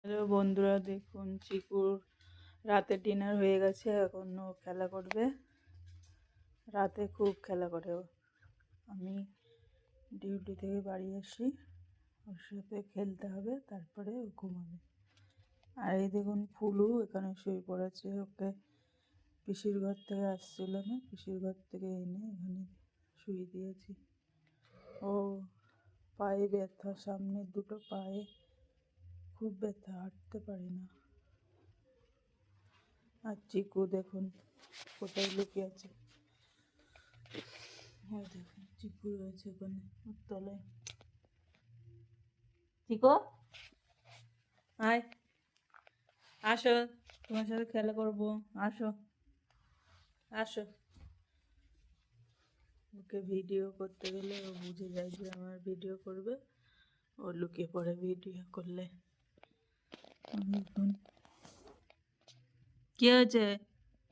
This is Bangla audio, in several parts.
হ্যালো বন্ধুরা, দেখুন চিকুর রাতে ডিনার হয়ে গেছে। এখন ও খেলা করবে। রাতে খুব খেলা করে ও। আমি ডিউটি থেকে বাড়ি আসি, ওর সাথে খেলতে হবে, তারপরে ও ঘুমাবে। আর এই দেখুন ফুলু এখানে শুয়ে পড়েছে। ওকে পিসির ঘর থেকে আসছিল না, পিসির ঘর থেকে এনে এখানে শুয়ে দিয়েছি। ও পায়ে ব্যথা, সামনের দুটো পায়ে খুব ব্যথা, হাঁটতে পারি না। আর চিকু দেখুন কোথায় লুকিয়ে আছে। হ্যাঁ দেখুন চিকু রয়েছে ওখানে ওর তলায়। চিকু আয়, আসো, তোমার সাথে খেলা করবো। আসো আসো। ওকে ভিডিও করতে গেলে ও বুঝে যায় যে আমার ভিডিও করবে, ও লুকিয়ে পড়ে ভিডিও করলে। দেখুন কি হয়েছে,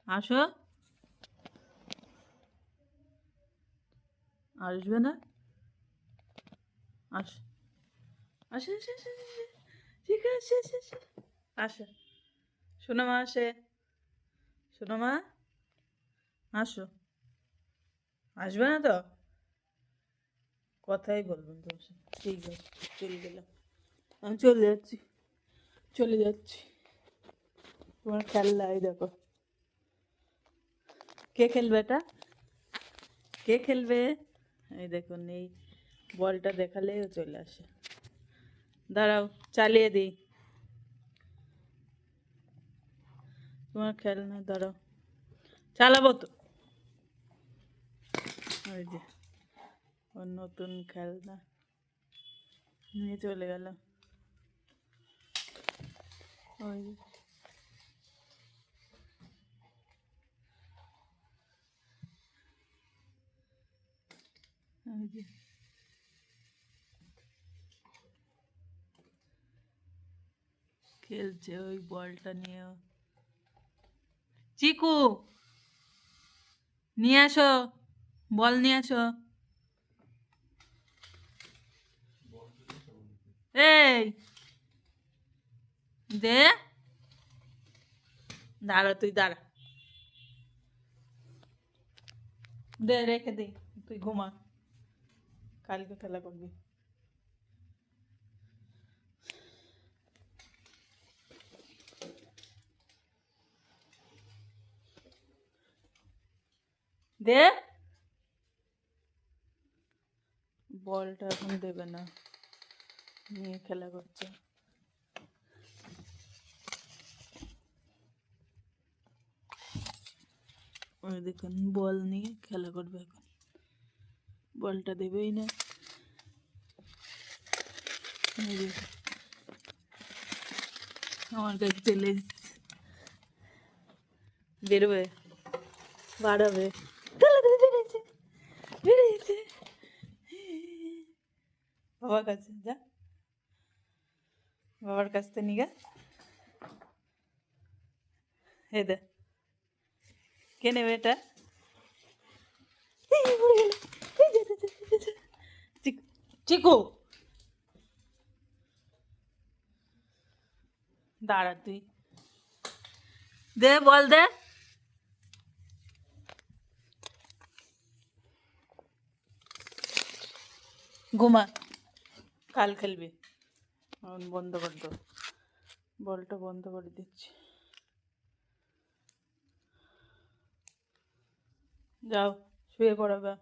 আসো। আসবে না, আস আসে আসে আসে আসে। ঠিক আছে আসে আসে আসে। শোনো মা, আসে, শোনো মা, আসো। আসবে না তো, কথাই বলবেন তোমার সাথে। ঠিক আছে, চলে গেলাম, আমি চলে যাচ্ছি, চলে যাচ্ছি। তোমার খেলনা এই দেখো। কে খেলবে এটা, কে খেলবে? এই দেখুন, এই বলটা দেখালেই ও চলে আসে। দাঁড়াও, চালিয়ে দিই তোমার খেলনা, দাঁড়াও, চালাবো তো। ওই যে ওর নতুন খেলনা নিয়ে চলে গেল। ওই যে ওই যে খেলছে ওই বলটা নিয়েও। চিকু নিয়ে আসো, বল নিয়ে আসো। এই দে, দাঁড়া, তুই দাঁড়া, দে রেখে দে, তুই ঘুমা, কালকে খেলা করবি। দে, বলটা এখন দেবে না, নিয়ে খেলা করছে। ওই দেখুন বল নিয়ে খেলা করবে এখন, বলটা দেবেই না। এই দেখুন, আমার কাছে চলে এসছে, বেরোবে, বাড়াবে, বেরিয়েছে, বেরিয়েছে। বাবার কাছে যা, বাবার কাছ থেকে নিয়ে এ দে, কে নেবে এটা? এই পড়ে গেল। এই যে, যে, যে, যে, যে। চিকু দাঁড়া তুই, দে বল দে। ঘুমা, কাল খেলবি। এখন বন্ধ করে দো, বলটা বন্ধ করে দিচ্ছি। যাও শুয়ে পড়াবে।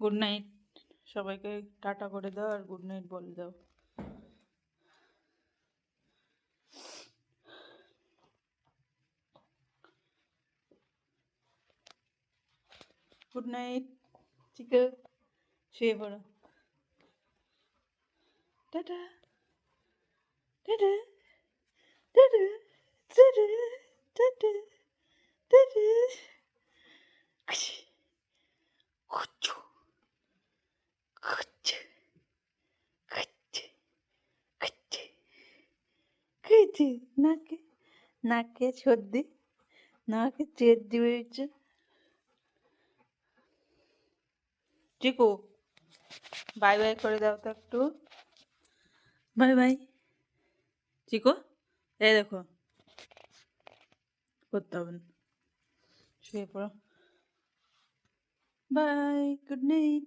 গুড নাইট, সবাইকে টাটা করে দাও আর গুড নাইট বলে দাও। গুড নাইট চিকু, শুয়ে পড়ো। Tata tata tata tata tata tata. খুশি, খুচু, খুচু, খুচু, খুচু, খুচু। নাকে, নাকে সর্দি, নাকে চের্দি হয়েছে। চিকু বাই বাই করে দাও তো একটু, বাই বাই। চিকু এই দেখো, করতে হবে না, শুয়ে পড়ো। Bye, good night.